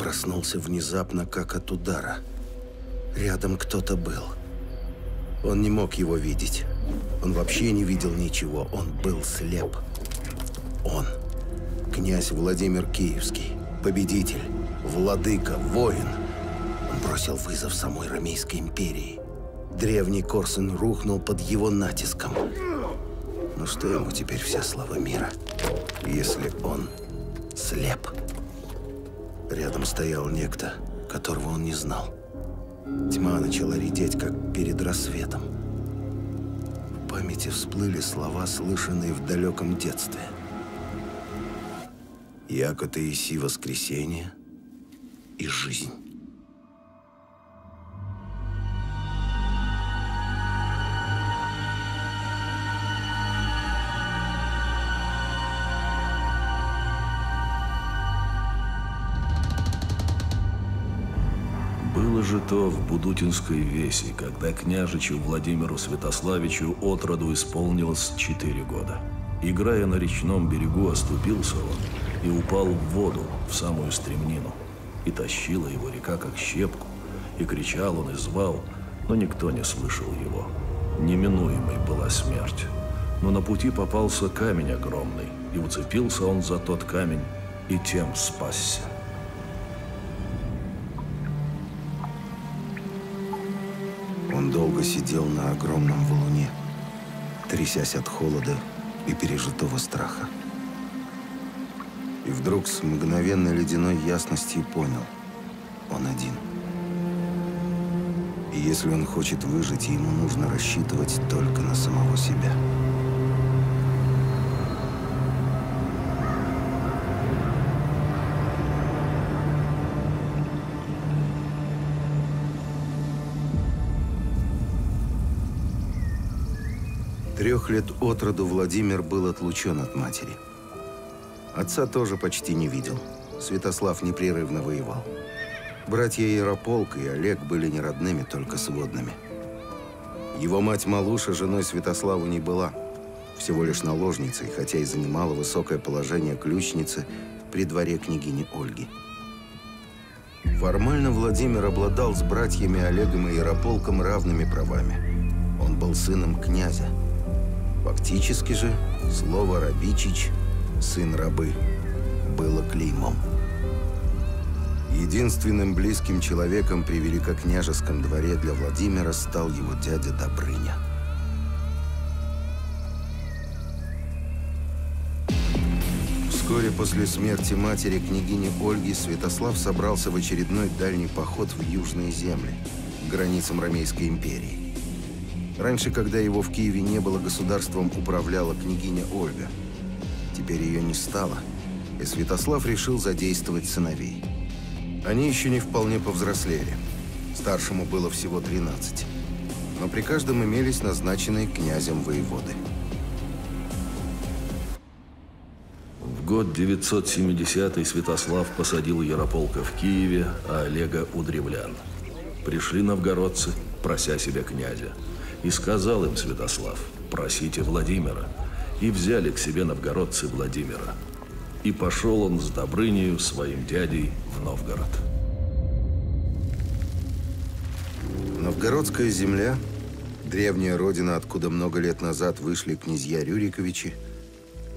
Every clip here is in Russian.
проснулся внезапно, как от удара. Рядом кто-то был. Он не мог его видеть. Он вообще не видел ничего. Он был слеп. Он, князь Владимир Киевский, победитель, владыка, воин. Он бросил вызов самой Ромейской империи. Древний Корсунь рухнул под его натиском. Но что ему теперь вся слава мира, если он слеп? Рядом стоял некто, которого он не знал. Тьма начала редеть, как перед рассветом. В памяти всплыли слова, слышанные в далеком детстве. «Яко ты иси воскресение и жизнь». Было же то в Будутинской веси, когда княжичу Владимиру Святославичу от роду исполнилось 4 года. Играя на речном берегу, оступился он и упал в воду, в самую стремнину. И тащила его река, как щепку, и кричал он и звал, но никто не слышал его. Неминуемой была смерть. Но на пути попался камень огромный, и уцепился он за тот камень, и тем спасся. Он долго сидел на огромном валуне, трясясь от холода и пережитого страха. И вдруг с мгновенной ледяной ясностью понял – он один. И если он хочет выжить, ему нужно рассчитывать только на самого себя. Трех лет от роду Владимир был отлучен от матери. Отца тоже почти не видел. Святослав непрерывно воевал. Братья Ярополк и Олег были не родными, только сводными. Его мать Малуша женой Святославу не была, всего лишь наложницей, хотя и занимала высокое положение ключницы при дворе княгини Ольги. Формально Владимир обладал с братьями Олегом и Ярополком равными правами. Он был сыном князя. Фактически же слово «рабичич», сын рабы, было клеймом. Единственным близким человеком при великокняжеском дворе для Владимира стал его дядя Добрыня. Вскоре после смерти матери княгини Ольги Святослав собрался в очередной дальний поход в южные земли, к границам Ромейской империи. Раньше, когда его в Киеве не было, государством управляла княгиня Ольга. Теперь ее не стало, и Святослав решил задействовать сыновей. Они еще не вполне повзрослели. Старшему было всего 13. Но при каждом имелись назначенные князем воеводы. В год 970 Святослав посадил Ярополка в Киеве, а Олега у древлян. Пришли новгородцы, прося себе князя. И сказал им Святослав: «Просите Владимира». И взяли к себе новгородцы Владимира. И пошел он с Добрынею, своим дядей, в Новгород. Новгородская земля, древняя родина, откуда много лет назад вышли князья Рюриковичи,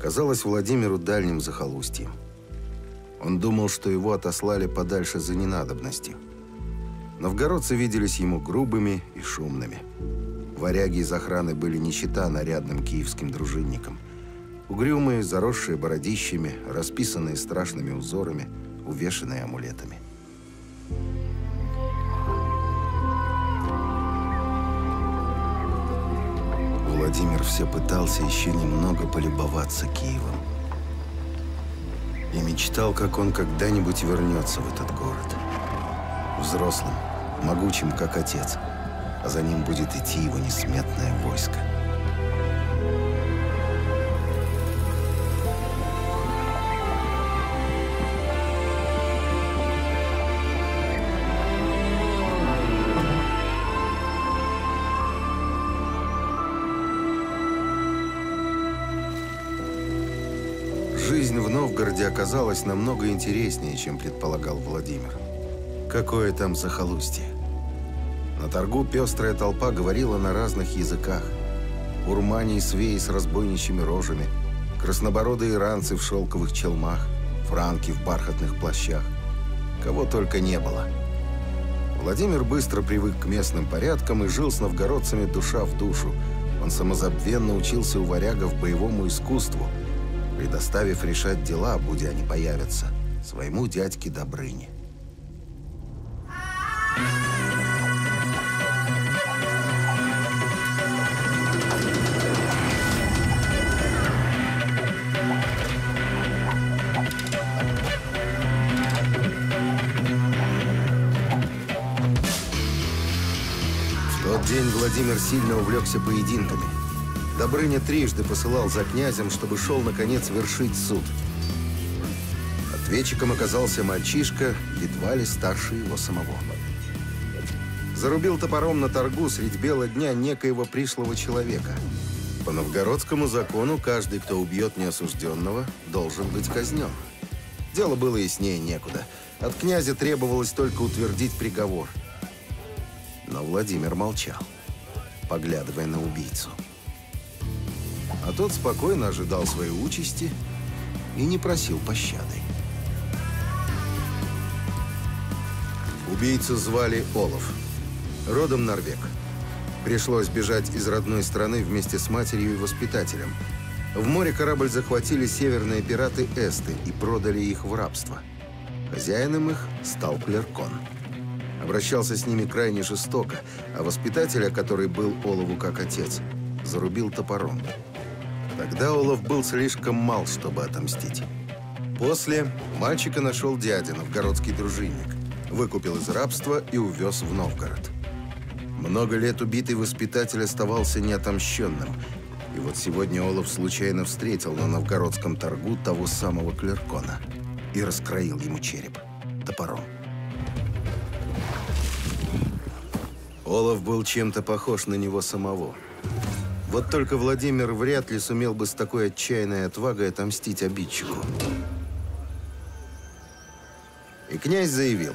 казалась Владимиру дальним захолустьем. Он думал, что его отослали подальше за ненадобностью. Новгородцы виделись ему грубыми и шумными. Варяги из охраны были не чета нарядным киевским дружинникам. Угрюмые, заросшие бородищами, расписанные страшными узорами, увешанные амулетами. Владимир все пытался еще немного полюбоваться Киевом. И мечтал, как он когда-нибудь вернется в этот город. Взрослым, могучим, как отец. А за ним будет идти его несметное войско. Жизнь Жизнь в Новгороде оказалась намного интереснее, чем предполагал Владимир. Какое там захолустье. На торгу пестрая толпа говорила на разных языках. Урмане и свеи с разбойничьими рожами, краснобородые иранцы в шелковых челмах, франки в бархатных плащах. Кого только не было. Владимир быстро привык к местным порядкам и жил с новгородцами душа в душу. Он самозабвенно учился у варягов боевому искусству, предоставив решать дела, будь они появятся, своему дядьке Добрыне. В тот день Владимир сильно увлекся поединками. Добрыня трижды посылал за князем, чтобы шел, наконец, вершить суд. Ответчиком оказался мальчишка, едва ли старше его самого. Зарубил топором на торгу средь бела дня некоего пришлого человека. По новгородскому закону каждый, кто убьет неосужденного, должен быть казнен. Дело было яснее некуда. От князя требовалось только утвердить приговор. Но Владимир молчал, поглядывая на убийцу. А тот спокойно ожидал своей участи и не просил пощады. Убийцу звали Олаф, родом норвег. Пришлось бежать из родной страны вместе с матерью и воспитателем. В море корабль захватили северные пираты Эсты и продали их в рабство. Хозяином их стал Клеркон. Обращался с ними крайне жестоко, а воспитателя, который был Олову как отец, зарубил топором. Тогда Олаф был слишком мал, чтобы отомстить. После мальчика нашел дядя, новгородский дружинник, выкупил из рабства и увез в Новгород. Много лет убитый воспитатель оставался неотомщенным. И вот сегодня Олаф случайно встретил на новгородском торгу того самого Клеркона и раскроил ему череп топором. Олаф был чем-то похож на него самого. Вот только Владимир вряд ли сумел бы с такой отчаянной отвагой отомстить обидчику. И князь заявил: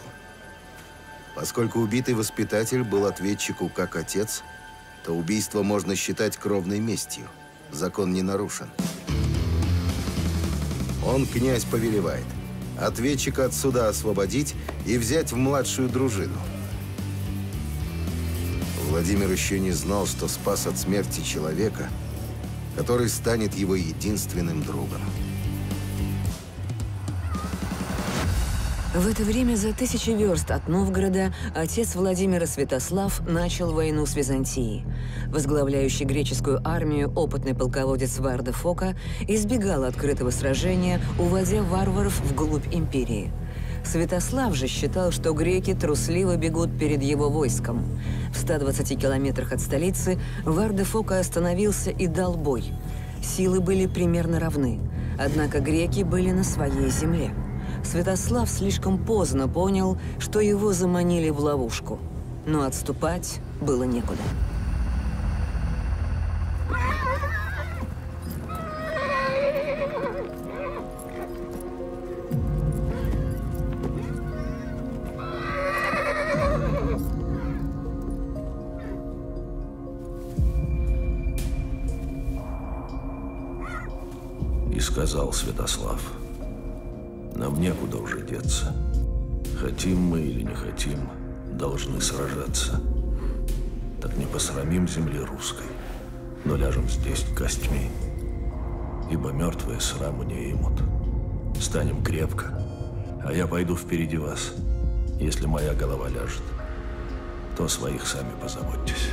поскольку убитый воспитатель был ответчику как отец, то убийство можно считать кровной местью. Закон не нарушен. Он, князь, повелевает ответчика от суда освободить и взять в младшую дружину. Владимир еще не знал, что спас от смерти человека, который станет его единственным другом. В это время за 1000 верст от Новгорода отец Владимира Святослав начал войну с Византией. Возглавляющий греческую армию опытный полководец Варда Фока избегал открытого сражения, уводя варваров вглубь империи. Святослав же считал, что греки трусливо бегут перед его войском. В 120 километрах от столицы Варда Фока остановился и дал бой. Силы были примерно равны, однако греки были на своей земле. Святослав слишком поздно понял, что его заманили в ловушку, но отступать было некуда. И сказал Святослав: нам некуда уже деться. Хотим мы или не хотим, должны сражаться. Так не посрамим земли русской, но ляжем здесь костьми, ибо мертвые сраму не имут. Станем крепко, а я пойду впереди вас. Если моя голова ляжет, то своих сами позаботьтесь.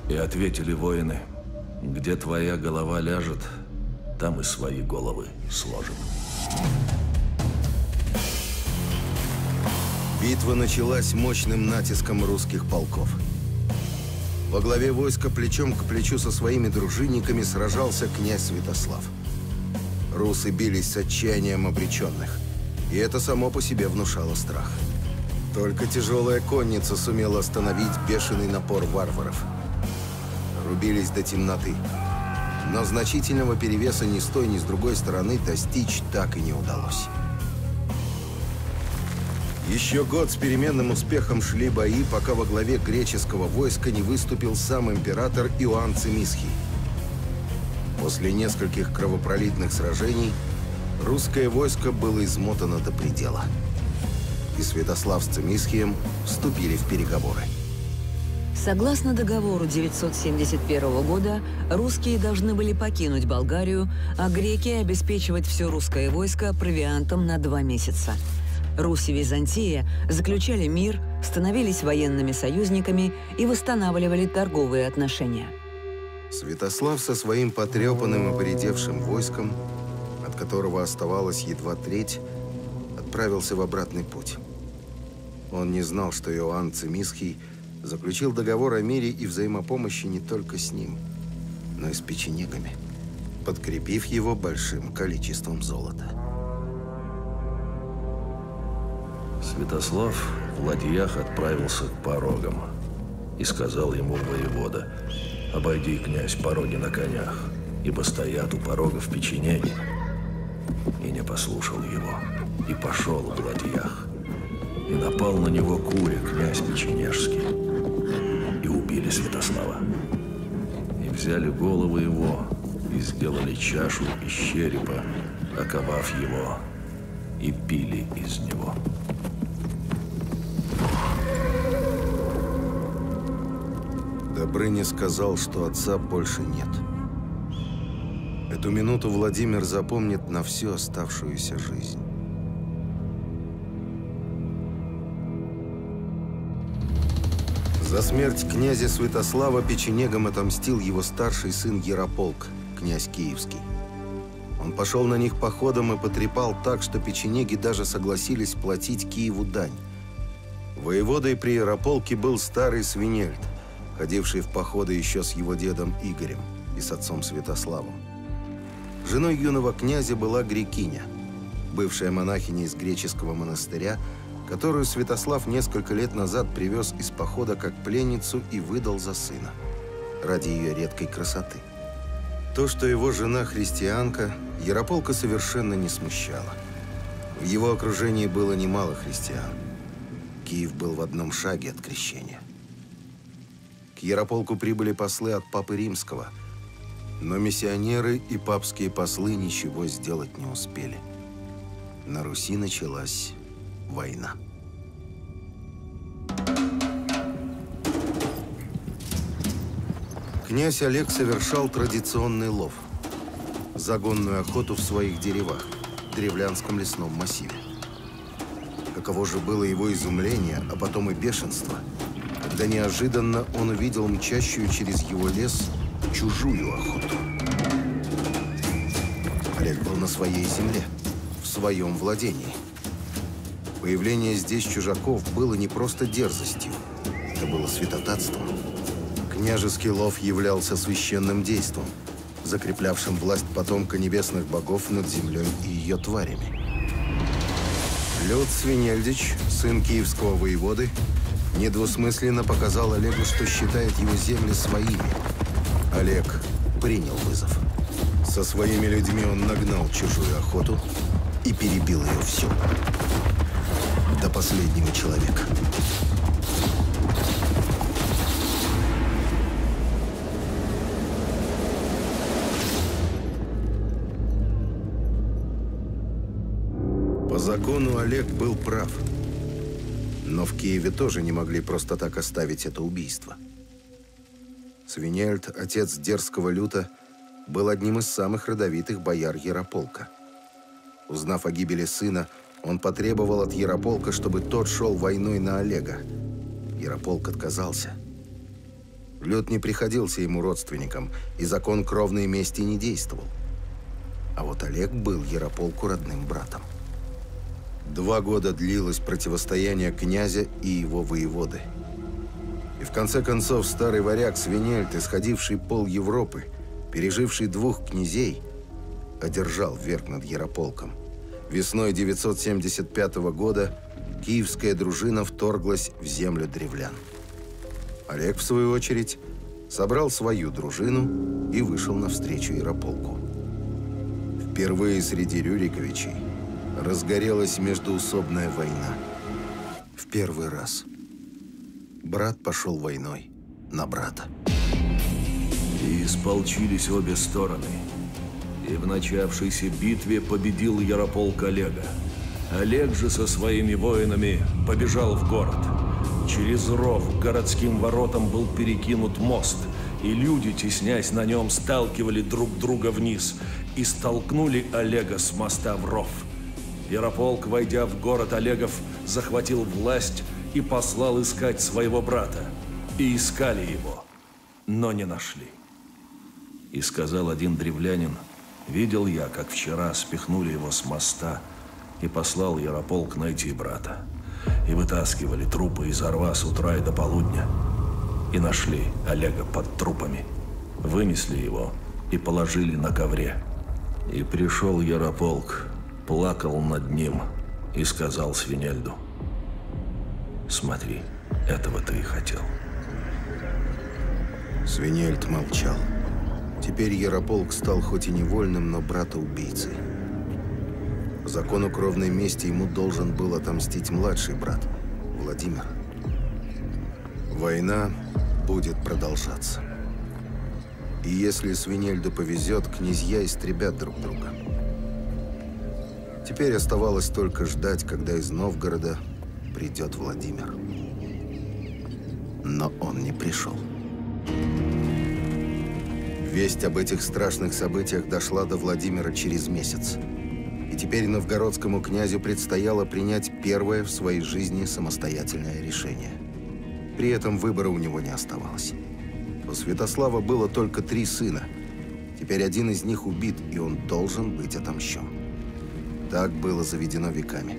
И ответили воины: где твоя голова ляжет, там и свои головы сложим. Битва началась мощным натиском русских полков. Во главе войска плечом к плечу со своими дружинниками сражался князь Святослав. Русы бились с отчаянием обреченных, и это само по себе внушало страх. Только тяжелая конница сумела остановить бешеный напор варваров. Рубились до темноты. Но значительного перевеса ни с той, ни с другой стороны достичь так и не удалось. Еще год с переменным успехом шли бои, пока во главе греческого войска не выступил сам император Иоанн Цимисхий. После нескольких кровопролитных сражений русское войско было измотано до предела. И Святослав с Цимисхием вступили в переговоры. Согласно договору 971 года, русские должны были покинуть Болгарию, а греки обеспечивать все русское войско провиантом на 2 месяца. Русь и Византия заключали мир, становились военными союзниками и восстанавливали торговые отношения. Святослав со своим потрепанным и поредевшим войском, от которого оставалась едва треть, отправился в обратный путь. Он не знал, что Иоанн Цимисхий заключил договор о мире и взаимопомощи не только с ним, но и с печенегами, подкрепив его большим количеством золота. Святослав в ладьях отправился к порогам и сказал ему воевода: «Обойди, князь, пороги на конях, ибо стоят у порогов печенеги». И не послушал его, и пошел в ладьях. И напал на него Куря, князь печенежский, и убили Святослава. И взяли голову его, и сделали чашу из черепа, оковав его, и пили из него. Добрыня сказал, что отца больше нет. Эту минуту Владимир запомнит на всю оставшуюся жизнь. За смерть князя Святослава печенегам отомстил его старший сын Ярополк, князь Киевский. Он пошел на них походом и потрепал так, что печенеги даже согласились платить Киеву дань. Воеводой при Ярополке был старый Свинельд, ходивший в походы еще с его дедом Игорем и с отцом Святославом. Женой юного князя была Грекиня, бывшая монахиня из греческого монастыря, которую Святослав несколько лет назад привез из похода как пленницу и выдал за сына, ради ее редкой красоты. То, что его жена христианка, Ярополка совершенно не смущало. В его окружении было немало христиан. Киев был в одном шаге от крещения. К Ярополку прибыли послы от Папы Римского, но миссионеры и папские послы ничего сделать не успели. На Руси началась война. Князь Олег совершал традиционный лов – загонную охоту в своих деревах, в древлянском лесном массиве. Каково же было его изумление, а потом и бешенство, когда неожиданно он увидел мчащую через его лес чужую охоту. Олег был на своей земле, в своем владении. Появление здесь чужаков было не просто дерзостью, это было святотатством. Княжеский лов являлся священным действом, закреплявшим власть потомка небесных богов над землей и ее тварями. Лют Свинельдич, сын киевского воеводы, недвусмысленно показал Олегу, что считает его земли своими. Олег принял вызов. Со своими людьми он нагнал чужую охоту и перебил ее всю. До последнего человека. По закону Олег был прав. Но в Киеве тоже не могли просто так оставить это убийство. Свинельд, отец дерзкого Люта, был одним из самых родовитых бояр Ярополка. Узнав о гибели сына, он потребовал от Ярополка, чтобы тот шел войной на Олега. Ярополк отказался. Лют не приходился ему родственником, и закон кровной мести не действовал. А вот Олег был Ярополку родным братом. 2 года длилось противостояние князя и его воеводы. И в конце концов старый варяг Свинельд, исходивший пол Европы, переживший 2 князей, одержал верх над Ярополком. Весной 975 года киевская дружина вторглась в землю древлян. Олег, в свою очередь, собрал свою дружину и вышел навстречу Ярополку. Впервые среди Рюриковичей разгорелась междоусобная война. В первый раз брат пошел войной на брата. И сполчились обе стороны. И в начавшейся битве победил Ярополк Олега. Олег же со своими воинами побежал в город. Через ров к городским воротам был перекинут мост, и люди, теснясь на нем, сталкивали друг друга вниз и столкнули Олега с моста в ров. Ярополк, войдя в город Олегов, захватил власть и послал искать своего брата. И искали его, но не нашли. И сказал один древлянин: «Видел я, как вчера спихнули его с моста, и послал Ярополк найти брата. И вытаскивали трупы из рва с утра и до полудня. И нашли Олега под трупами. Вынесли его и положили на ковре. И пришел Ярополк, плакал над ним и сказал Свинельду: смотри, этого ты и хотел». Свинельд молчал. Теперь Ярополк стал хоть и невольным, но брата-убийцей. По закону кровной мести ему должен был отомстить младший брат, Владимир. Война будет продолжаться. И если Свинельду повезет, князья истребят друг друга. Теперь оставалось только ждать, когда из Новгорода придет Владимир. Но он не пришел. Весть об этих страшных событиях дошла до Владимира через месяц. И теперь новгородскому князю предстояло принять первое в своей жизни самостоятельное решение. При этом выбора у него не оставалось. У Святослава было только 3 сына. Теперь один из них убит, и он должен быть отомщен. Так было заведено веками.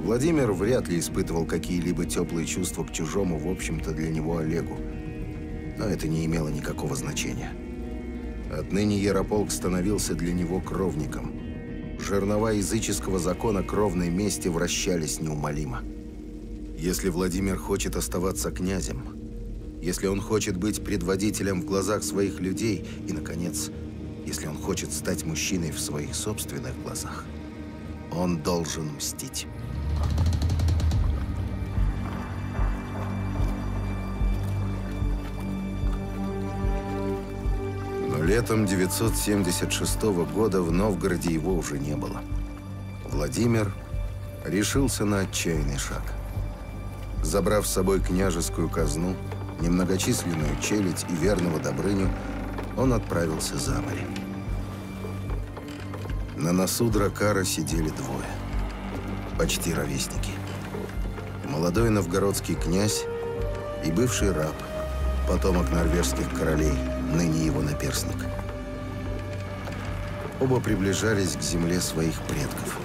Владимир вряд ли испытывал какие-либо теплые чувства к чужому, в общем-то, для него Олегу. Но это не имело никакого значения. Отныне Ярополк становился для него кровником. Жернова языческого закона кровной мести вращались неумолимо. Если Владимир хочет оставаться князем, если он хочет быть предводителем в глазах своих людей и, наконец, если он хочет стать мужчиной в своих собственных глазах, он должен мстить. Но летом 976 года в Новгороде его уже не было. Владимир решился на отчаянный шаг. Забрав с собой княжескую казну, немногочисленную челядь и верного Добрыню, он отправился за море. На носу дракара сидели 2, почти ровесники. Молодой новгородский князь и бывший раб, потомок норвежских королей, ныне его наперсник. Оба приближались к земле своих предков,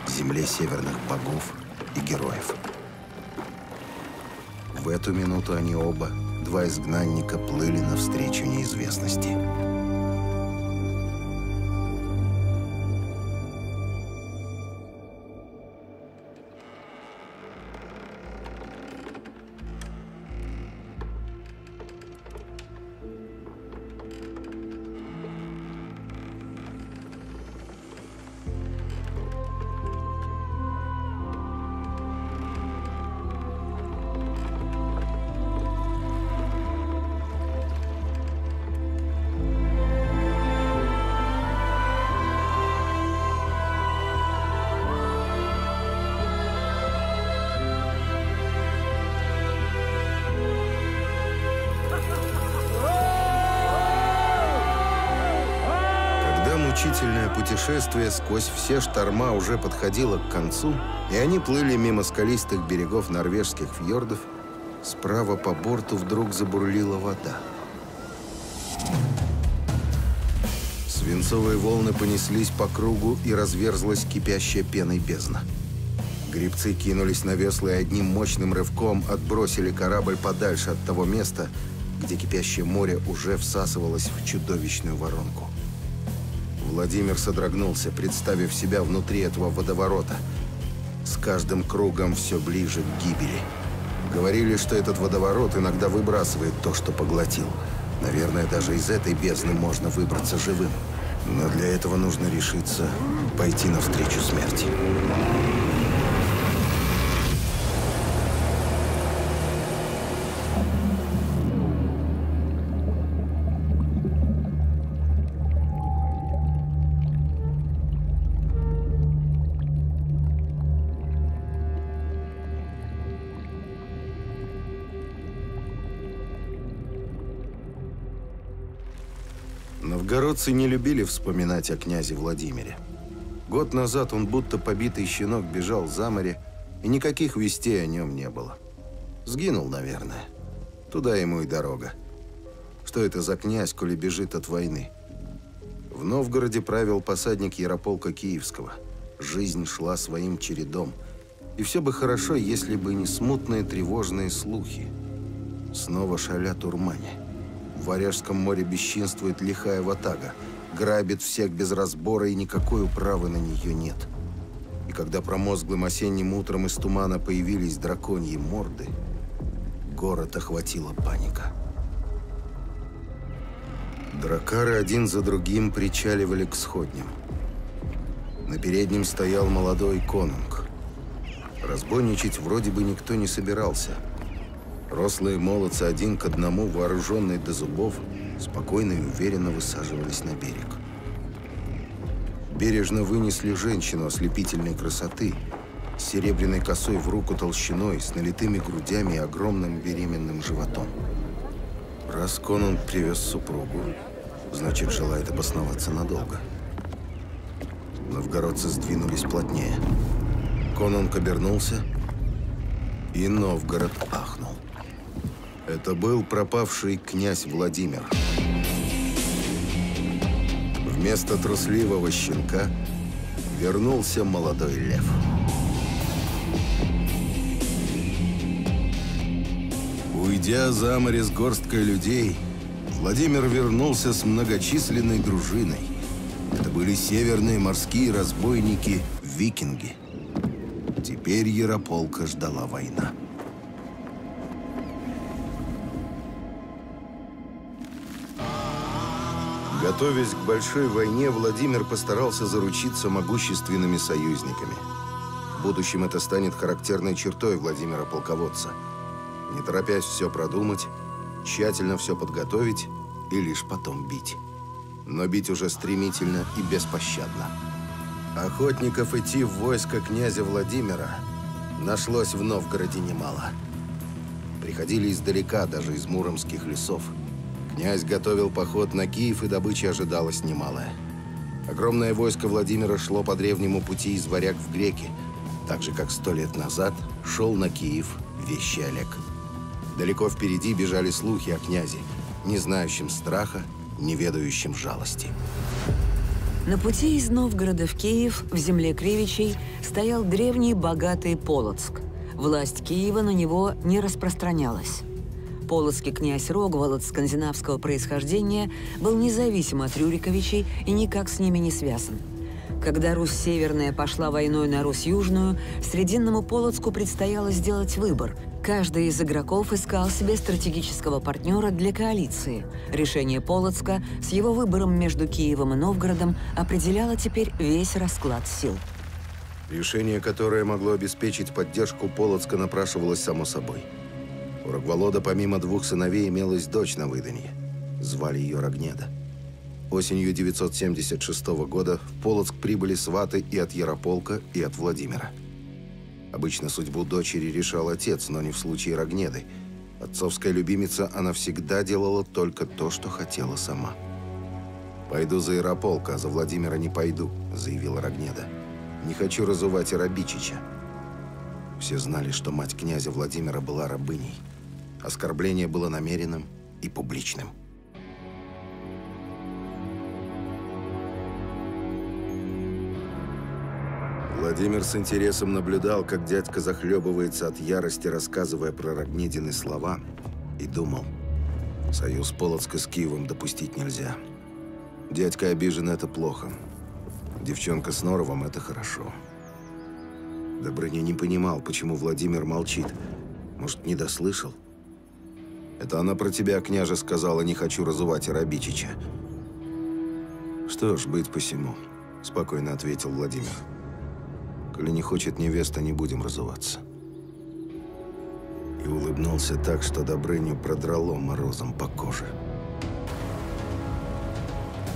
земле северных богов и героев. В эту минуту они оба, 2 изгнанника, плыли навстречу неизвестности. Мучительное путешествие сквозь все шторма уже подходило к концу, и они плыли мимо скалистых берегов норвежских фьордов. Справа по борту вдруг забурлила вода. Свинцовые волны понеслись по кругу, и разверзлась кипящая пеной бездна. Гребцы кинулись на весла и одним мощным рывком отбросили корабль подальше от того места, где кипящее море уже всасывалось в чудовищную воронку. Владимир содрогнулся, представив себя внутри этого водоворота, с каждым кругом все ближе к гибели. Говорили, что этот водоворот иногда выбрасывает то, что поглотил. Наверное, даже из этой бездны можно выбраться живым. Но для этого нужно решиться пойти навстречу смерти. Новгородцы не любили вспоминать о князе Владимире. Год назад он, будто побитый щенок, бежал за море, и никаких вестей о нем не было. Сгинул, наверное. Туда ему и дорога. Что это за князь, коли бежит от войны? В Новгороде правил посадник Ярополка Киевского. Жизнь шла своим чередом. И все бы хорошо, если бы не смутные тревожные слухи. Снова шалят урмане. В Варяжском море бесчинствует лихая ватага, грабит всех без разбора, и никакой управы на нее нет. И когда промозглым осенним утром из тумана появились драконьи морды, город охватила паника. Дракары один за другим причаливали к сходням. На переднем стоял молодой конунг. Разбойничать вроде бы никто не собирался. Рослые молодцы один к одному, вооруженные до зубов, спокойно и уверенно высаживались на берег. Бережно вынесли женщину ослепительной красоты, с серебряной косой в руку толщиной, с налитыми грудями и огромным беременным животом. Раз конунг привез супругу, значит, желает обосноваться надолго. Новгородцы сдвинулись плотнее. Конунг обернулся, и Новгород ахнул. Это был пропавший князь Владимир. Вместо трусливого щенка вернулся молодой лев. Уйдя за море с горсткой людей, Владимир вернулся с многочисленной дружиной. Это были северные морские разбойники-викинги. Теперь Ярополка ждала война. Готовясь к большой войне, Владимир постарался заручиться могущественными союзниками. В будущем это станет характерной чертой Владимира-полководца. Не торопясь все продумать, тщательно все подготовить и лишь потом бить. Но бить уже стремительно и беспощадно. Охотников идти в войско князя Владимира нашлось в Новгороде немало. Приходили издалека, даже из муромских лесов. Князь готовил поход на Киев, и добычи ожидалось немалое. Огромное войско Владимира шло по древнему пути из Варяг в Греки, так же, как 100 лет назад шел на Киев вещий Олег. Далеко впереди бежали слухи о князе, не знающем страха, не ведающем жалости. На пути из Новгорода в Киев, в земле Кривичей, стоял древний богатый Полоцк. Власть Киева на него не распространялась. Полоцкий князь Рогволод скандинавского происхождения был независим от Рюриковичей и никак с ними не связан. Когда Русь Северная пошла войной на Русь Южную, Срединному Полоцку предстояло сделать выбор. Каждый из игроков искал себе стратегического партнера для коалиции. Решение Полоцка с его выбором между Киевом и Новгородом определяло теперь весь расклад сил. Решение, которое могло обеспечить поддержку Полоцка, напрашивалось само собой. У Рогволода помимо 2 сыновей имелась дочь на выданье. Звали ее Рогнеда. Осенью 976 года в Полоцк прибыли сваты и от Ярополка, и от Владимира. Обычно судьбу дочери решал отец, но не в случае Рогнеды. Отцовская любимица, она всегда делала только то, что хотела сама. «Пойду за Ярополка, а за Владимира не пойду», — заявила Рогнеда. «Не хочу разувать Рабичича». Все знали, что мать князя Владимира была рабыней. Оскорбление было намеренным и публичным. Владимир с интересом наблюдал, как дядька захлебывается от ярости, рассказывая про Рогнедины слова, и думал: союз Полоцка с Киевом допустить нельзя. Дядька обижен — это плохо. Девчонка с норовом — это хорошо. Добрыня не понимал, почему Владимир молчит. Может, не дослышал? Это она про тебя, княже, сказала: не хочу разувать Арабичича. Что ж, быть посему, спокойно ответил Владимир. Коли не хочет невеста, не будем разуваться. И улыбнулся так, что Добрыню продрало морозом по коже.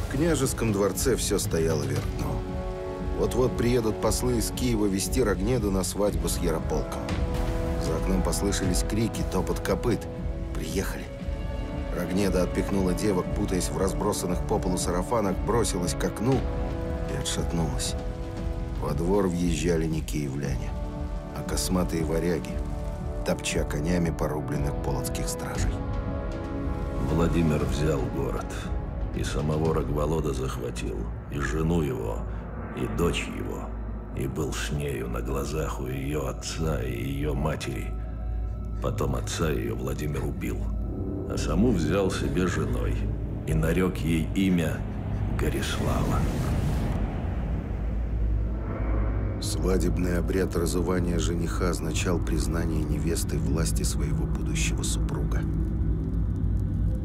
В княжеском дворце все стояло вверх дном. Вот-вот приедут послы из Киева вести Рогнеду на свадьбу с Ярополком. За окном послышались крики, топот копыт. Приехали. Рогнеда отпихнула девок, путаясь в разбросанных по полу сарафанах, бросилась к окну и отшатнулась. Во двор въезжали не киевляне, а косматые варяги, топча конями порубленных полоцких стражей. Владимир взял город, и самого Рогволода захватил, и жену его, и дочь его, и был с нею на глазах у ее отца и ее матери. Потом отца ее Владимир убил, а саму взял себе женой и нарек ей имя Горислава. Свадебный обряд разувания жениха означал признание невесты власти своего будущего супруга.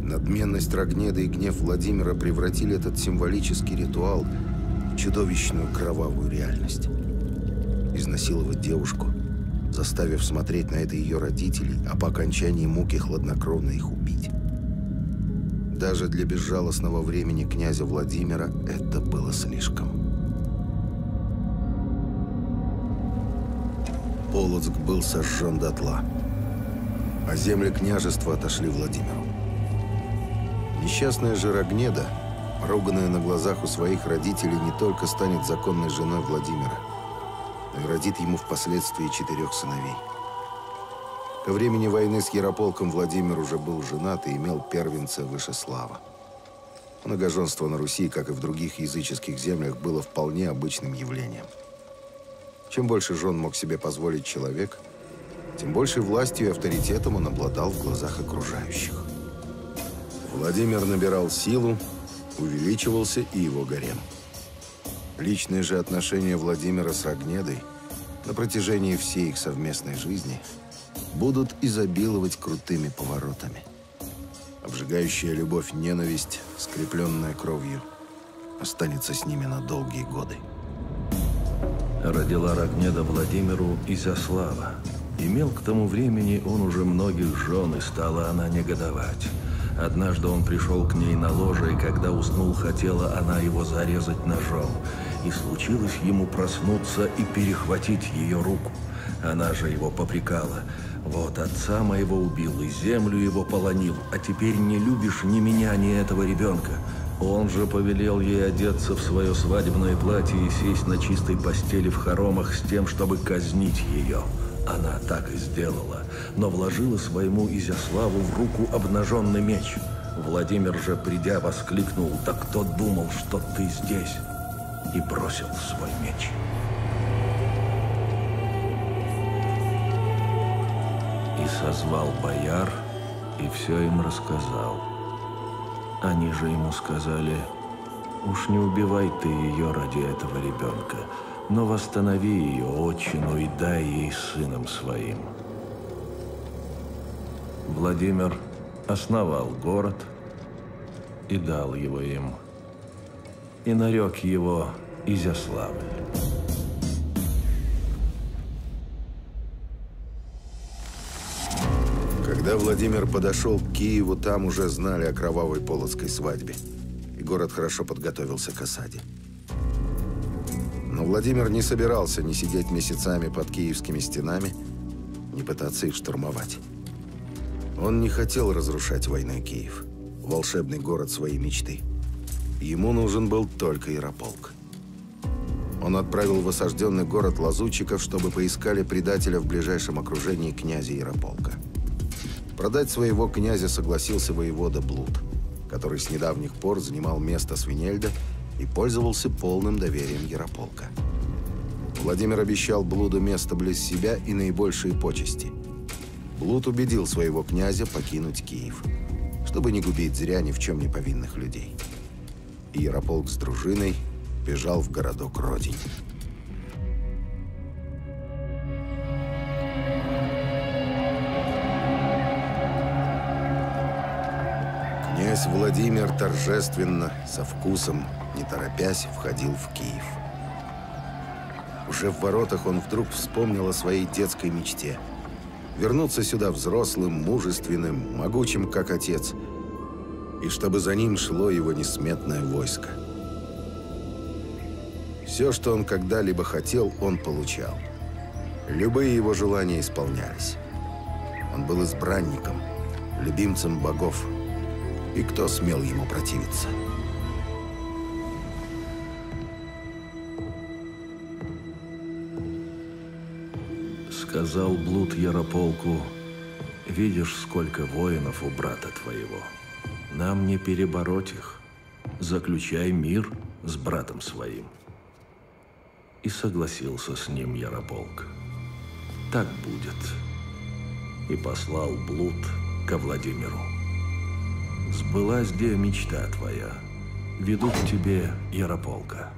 Надменность Рогнеды и гнев Владимира превратили этот символический ритуал в чудовищную кровавую реальность. Изнасиловать девушку, заставив смотреть на это ее родителей, а по окончании муки хладнокровно их убить. Даже для безжалостного времени князя Владимира это было слишком. Полоцк был сожжен дотла, а земли княжества отошли Владимиру. Несчастная же Рогнеда, поруганная на глазах у своих родителей, не только станет законной женой Владимира, но и родит ему впоследствии 4 сыновей. Ко времени войны с Ярополком Владимир уже был женат и имел первенца Вышеслава. Многоженство на Руси, как и в других языческих землях, было вполне обычным явлением. Чем больше жен мог себе позволить человек, тем большей властью и авторитетом он обладал в глазах окружающих. Владимир набирал силу, увеличивался и его гарем. Личные же отношения Владимира с Рогнедой на протяжении всей их совместной жизни будут изобиловать крутыми поворотами. Обжигающая любовь-ненависть, скрепленная кровью, останется с ними на долгие годы. Родила Рогнеда Владимиру Изяслава. Имел к тому времени он уже многих жен, и стала она негодовать. Однажды он пришел к ней на ложе, и когда уснул, хотела она его зарезать ножом. И случилось ему проснуться и перехватить ее руку. Она же его попрекала: «Вот отца моего убил и землю его полонил, а теперь не любишь ни меня, ни этого ребенка». Он же повелел ей одеться в свое свадебное платье и сесть на чистой постели в хоромах с тем, чтобы казнить ее. Она так и сделала, но вложила своему Изяславу в руку обнаженный меч. Владимир же, придя, воскликнул: «Да кто думал, что ты здесь?» и бросил свой меч. И созвал бояр, и все им рассказал. Они же ему сказали: «Уж не убивай ты ее ради этого ребенка, но восстанови ее отчину и дай ей сыном своим». Владимир основал город и дал его им, и нарек его Изяславль. Когда Владимир подошел к Киеву, там уже знали о кровавой полоцкой свадьбе, и город хорошо подготовился к осаде. Но Владимир не собирался ни сидеть месяцами под киевскими стенами, ни пытаться их штурмовать. Он не хотел разрушать войной Киев, волшебный город своей мечты. Ему нужен был только Ярополк. Он отправил в осажденный город лазутчиков, чтобы поискали предателя в ближайшем окружении князя Ярополка. Продать своего князя согласился воевода Блуд, который с недавних пор занимал место Свинельда и пользовался полным доверием Ярополка. Владимир обещал Блуду место близ себя и наибольшие почести. Блуд убедил своего князя покинуть Киев, чтобы не губить зря ни в чем не повинных людей. И Ярополк с дружиной бежал в городок Родень. Князь Владимир торжественно, со вкусом, не торопясь, входил в Киев. Уже в воротах он вдруг вспомнил о своей детской мечте. Вернуться сюда взрослым, мужественным, могучим, как отец. И чтобы за ним шло его несметное войско. Все, что он когда-либо хотел, он получал. Любые его желания исполнялись. Он был избранником, любимцем богов. И кто смел ему противиться? Сказал Блуд Ярополку: «Видишь, сколько воинов у брата твоего. Нам не перебороть их. Заключай мир с братом своим». И согласился с ним Ярополк. Так будет. И послал Блуд ко Владимиру. Сбылась где мечта твоя. Веду к тебе Ярополка.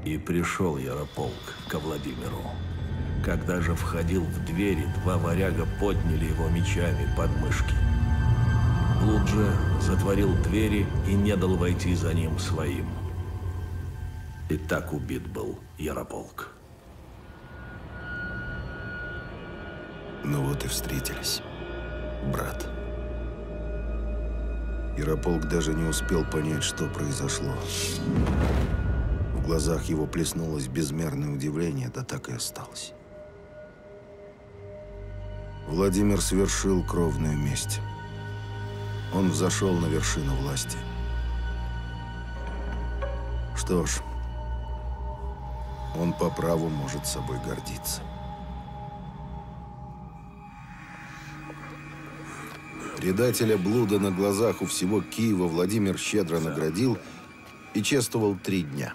И пришел Ярополк ко Владимиру. Когда же входил в двери, два варяга подняли его мечами под мышки. Блуд же затворил двери и не дал войти за ним своим. И так убит был Ярополк. Ну вот и встретились, брат. Ярополк даже не успел понять, что произошло. В глазах его плеснулось безмерное удивление, да так и осталось. Владимир совершил кровную месть. Он взошел на вершину власти. Что ж, он по праву может собой гордиться. Предателя Блуда на глазах у всего Киева Владимир щедро наградил и чествовал 3 дня.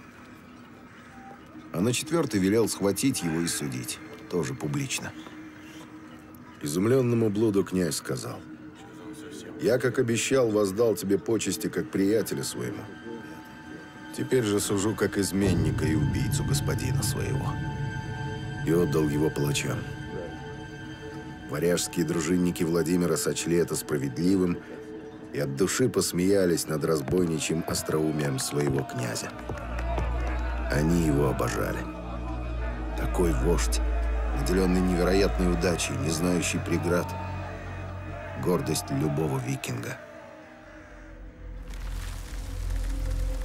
А на 4-й велел схватить его и судить, тоже публично. Изумленному Блуду князь сказал: «Я, как обещал, воздал тебе почести как приятеля своему. Теперь же сужу как изменника и убийцу господина своего». И отдал его палачам. Варяжские дружинники Владимира сочли это справедливым и от души посмеялись над разбойничьим остроумием своего князя. Они его обожали. Такой вождь, наделенный невероятной удачей, не знающий преград. Гордость любого викинга.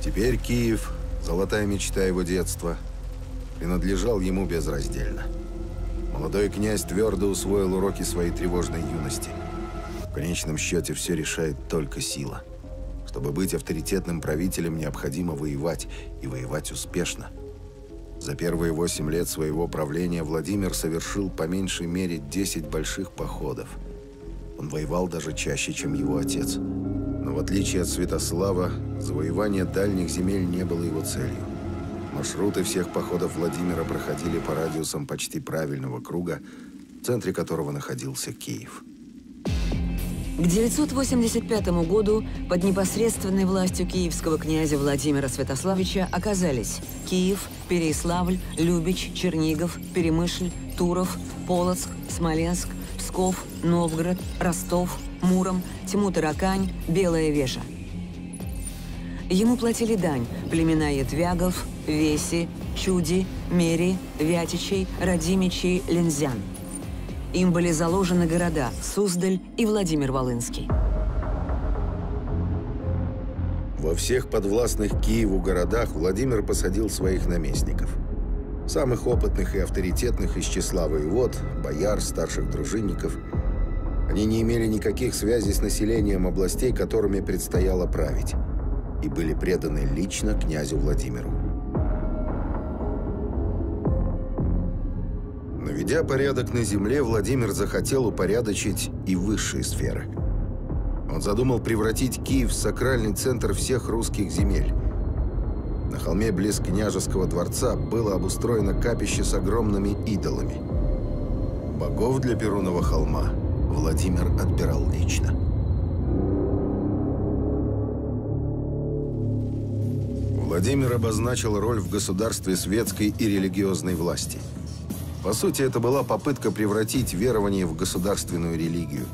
Теперь Киев, золотая мечта его детства, принадлежал ему безраздельно. Молодой князь твердо усвоил уроки своей тревожной юности. В конечном счете все решает только сила. Чтобы быть авторитетным правителем, необходимо воевать, и воевать успешно. За первые 8 лет своего правления Владимир совершил по меньшей мере 10 больших походов. Он воевал даже чаще, чем его отец. Но в отличие от Святослава, завоевание дальних земель не было его целью. Маршруты всех походов Владимира проходили по радиусам почти правильного круга, в центре которого находился Киев. К 985 году под непосредственной властью киевского князя Владимира Святославича оказались Киев, Переяславль, Любич, Чернигов, Перемышль, Туров, Полоцк, Смоленск, Псков, Новгород, Ростов, Муром, Тьму-Таракань, Белая Вежа. Ему платили дань племена ятвягов, Веси, Чуди, Мери, Вятичей, Радимичей, Лензян. Им были заложены города Суздаль и Владимир-Волынский. Во всех подвластных Киеву городах Владимир посадил своих наместников. Самых опытных и авторитетных из числа воевод, бояр, старших дружинников. Они не имели никаких связей с населением областей, которыми предстояло править, и были преданы лично князю Владимиру. Наведя порядок на земле, Владимир захотел упорядочить и высшие сферы. Он задумал превратить Киев в сакральный центр всех русских земель. На холме близ княжеского дворца было обустроено капище с огромными идолами. Богов для Перунова холма Владимир отбирал лично. Владимир обозначил роль в государстве светской и религиозной власти. По сути, это была попытка превратить верование в государственную религию.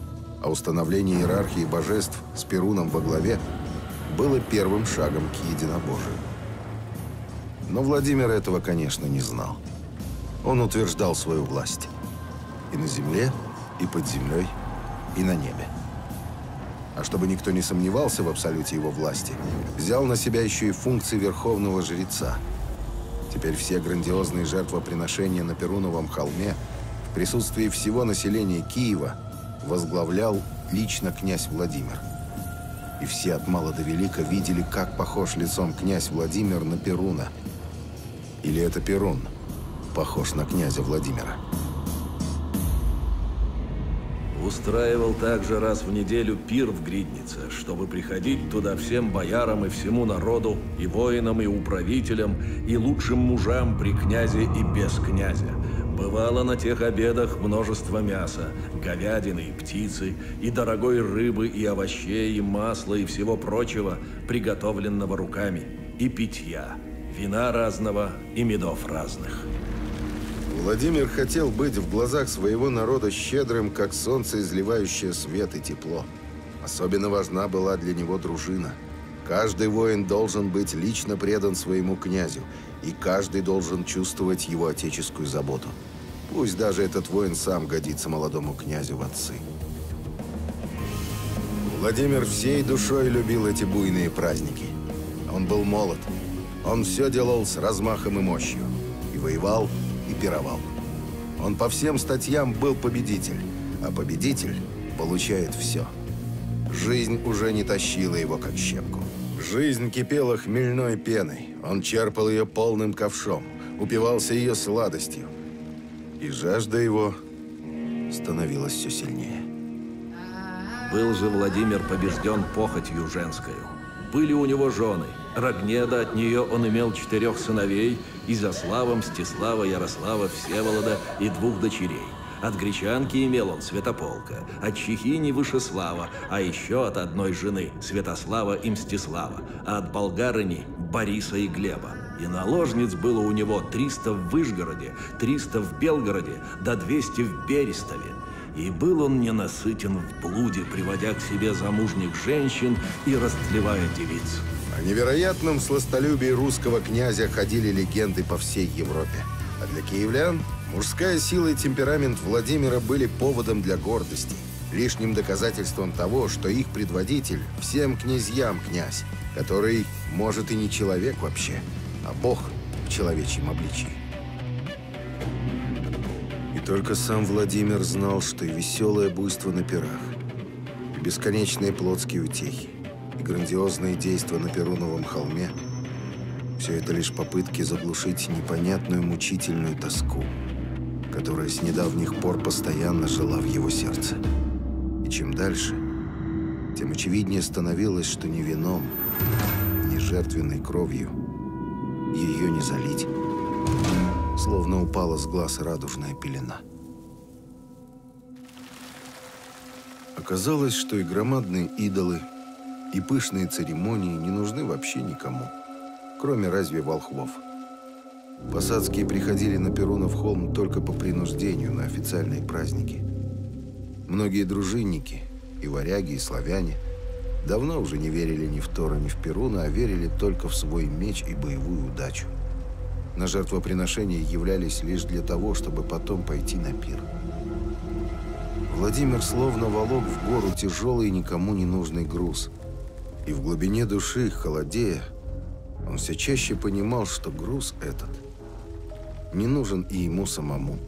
а установление иерархии божеств с Перуном во главе было первым шагом к единобожию. Но Владимир этого, конечно, не знал. Он утверждал свою власть и на земле, и под землей, и на небе. А чтобы никто не сомневался в абсолюте его власти, взял на себя еще и функции верховного жреца. Теперь все грандиозные жертвоприношения на Перуновом холме в присутствии всего населения Киева возглавлял лично князь Владимир. И все от мала до велика видели, как похож лицом князь Владимир на Перуна. Или это Перун похож на князя Владимира. Устраивал также раз в неделю пир в Гриднице, чтобы приходить туда всем боярам и всему народу, и воинам, и управителям, и лучшим мужам при князе и без князя. Бывало на тех обедах множество мяса, говядины и птицы, и дорогой рыбы, и овощей, и масла, и всего прочего, приготовленного руками, и питья, вина разного и медов разных. Владимир хотел быть в глазах своего народа щедрым, как солнце, изливающее свет и тепло. Особенно важна была для него дружина. Каждый воин должен быть лично предан своему князю, и каждый должен чувствовать его отеческую заботу. Пусть даже этот воин сам годится молодому князю в отцы. Владимир всей душой любил эти буйные праздники. Он был молод. Он все делал с размахом и мощью. И воевал, и пировал. Он по всем статьям был победитель, а победитель получает все. Жизнь уже не тащила его как щепку. Жизнь кипела хмельной пеной. Он черпал ее полным ковшом, упивался ее сладостью. И жажда его становилась все сильнее. Был же Владимир побежден похотью женскою. Были у него жены. Рогнеда, от нее он имел 4 сыновей, Изяслава, Мстислава, Ярослава, Всеволода и 2 дочерей. От гречанки имел он Святополка, от чехини Вышеслава, а еще от одной жены Святослава и Мстислава, а от болгарыни Бориса и Глеба. И наложниц было у него 300 в Вышгороде, 300 в Белгороде, до 200 в Берестове. И был он ненасытен в блуде, приводя к себе замужних женщин и растлевая девиц. О невероятном сластолюбии русского князя ходили легенды по всей Европе. А для киевлян мужская сила и темперамент Владимира были поводом для гордости, лишним доказательством того, что их предводитель всем князьям князь, который, может, и не человек вообще, а бог в человечьем обличии. И только сам Владимир знал, что и веселое буйство на пирах, и бесконечные плотские утехи, и грандиозные действия на Перуновом холме – все это лишь попытки заглушить непонятную мучительную тоску, которая с недавних пор постоянно жила в его сердце. И чем дальше, тем очевиднее становилось, что ни вином, ни жертвенной кровью ее не залить. Словно упала с глаз радужная пелена. Оказалось, что и громадные идолы, и пышные церемонии не нужны вообще никому, кроме разве волхвов. Посадские приходили на Перунов холм только по принуждению на официальные праздники. Многие дружинники, и варяги, и славяне, давно уже не верили ни в Тора, ни в Перуна, а верили только в свой меч и боевую удачу. На жертвоприношения являлись лишь для того, чтобы потом пойти на пир. Владимир словно волок в гору тяжелый, никому не нужный груз. И в глубине души, холодея, он все чаще понимал, что груз этот не нужен и ему самому.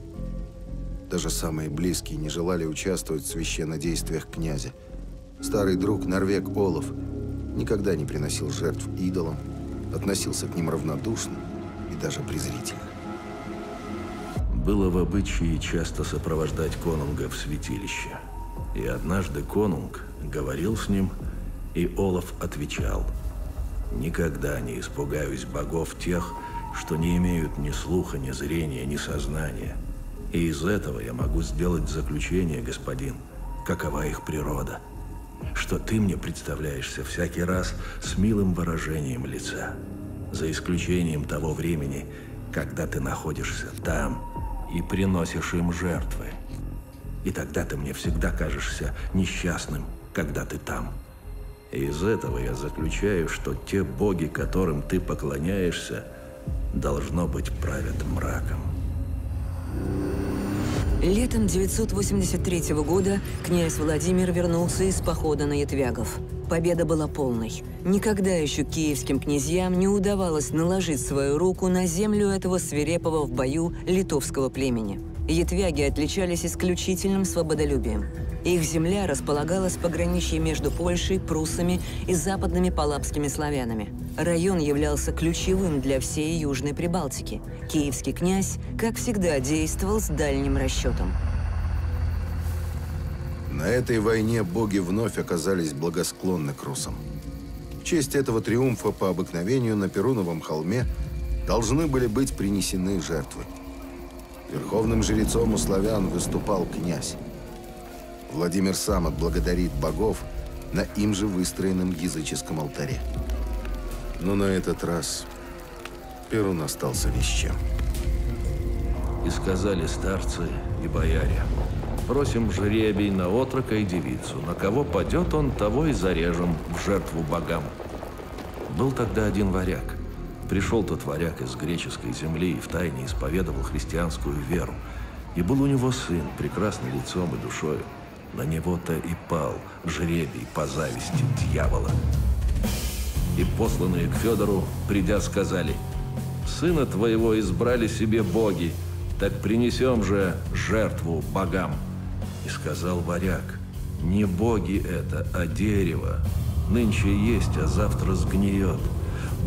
Даже самые близкие не желали участвовать в священнодействиях князя. Старый друг Норвег Олаф никогда не приносил жертв идолам, относился к ним равнодушно и даже презрительно. Было в обычае часто сопровождать конунга в святилище. И однажды конунг говорил с ним, и Олаф отвечал: «Никогда не испугаюсь богов тех, что не имеют ни слуха, ни зрения, ни сознания. И из этого я могу сделать заключение, господин, какова их природа, что ты мне представляешься всякий раз с милым выражением лица, за исключением того времени, когда ты находишься там и приносишь им жертвы. И тогда ты мне всегда кажешься несчастным, когда ты там. И из этого я заключаю, что те боги, которым ты поклоняешься, должно быть, правят мраком. Летом 983 года князь Владимир вернулся из похода на ятвягов. Победа была полной. Никогда еще киевским князьям не удавалось наложить свою руку на землю этого свирепого в бою литовского племени. Ятвяги отличались исключительным свободолюбием. Их земля располагалась в пограничье между Польшей, пруссами и западными палапскими славянами. Район являлся ключевым для всей Южной Прибалтики. Киевский князь, как всегда, действовал с дальним расчетом. На этой войне боги вновь оказались благосклонны к русам. В честь этого триумфа по обыкновению на Перуновом холме должны были быть принесены жертвы. Верховным жрецом у славян выступал князь. Владимир сам отблагодарит богов на им же выстроенном языческом алтаре. Но на этот раз Перун остался ни с чем. И сказали старцы и бояре: просим жребий на отрока и девицу. На кого падет он, того и зарежем в жертву богам. Был тогда один варяг. Пришел тот варяг из греческой земли и втайне исповедовал христианскую веру. И был у него сын, прекрасный лицом и душою. На него-то и пал жребий по зависти дьявола. И посланные к Федору, придя, сказали: сына твоего избрали себе боги, так принесем же жертву богам. И сказал варяг: не боги это, а дерево. Нынче есть, а завтра сгниет.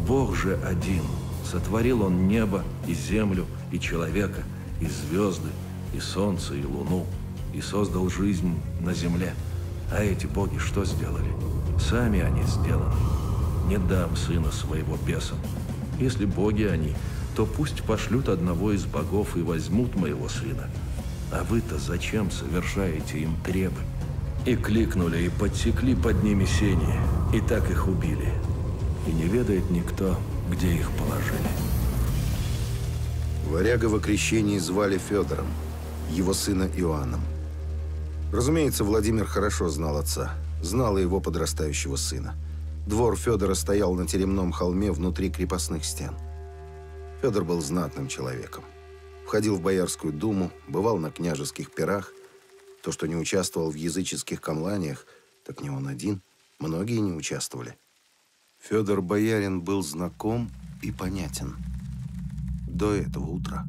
Бог же один. Сотворил он небо и землю, и человека, и звезды, и солнце, и луну, и создал жизнь на земле. А эти боги что сделали? Сами они сделаны. Не дам сына своего бесам. Если боги они, то пусть пошлют одного из богов и возьмут моего сына. А вы-то зачем совершаете им требы? И кликнули, и подсекли под ними сени, и так их убили. И не ведает никто, где их положили. Варяга в окрещении звали Федором, его сына Иоанном. Разумеется, Владимир хорошо знал отца, знал и его подрастающего сына. Двор Федора стоял на теремном холме внутри крепостных стен. Федор был знатным человеком. Входил в Боярскую думу, бывал на княжеских пирах. То, что не участвовал в языческих камланиях, так не он один, многие не участвовали. Федор Боярин был знаком и понятен. До этого утра.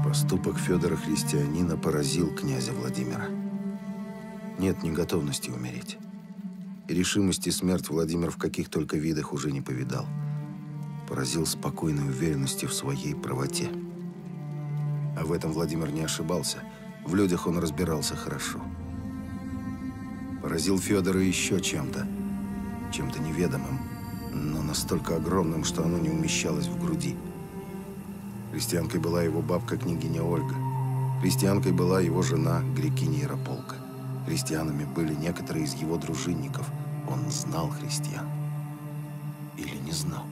Поступок Федора Христианина поразил князя Владимира. Нет ни готовности умереть. И решимости смерть Владимир в каких только видах уже не повидал. Поразил спокойной уверенностью в своей правоте. А в этом Владимир не ошибался. В людях он разбирался хорошо. Поразил Федора еще чем-то неведомым, но настолько огромным, что оно не умещалось в груди. Христианкой была его бабка, княгиня Ольга. Христианкой была его жена, грекиня Ярополка. Христианами были некоторые из его дружинников. Он знал христиан. Или не знал.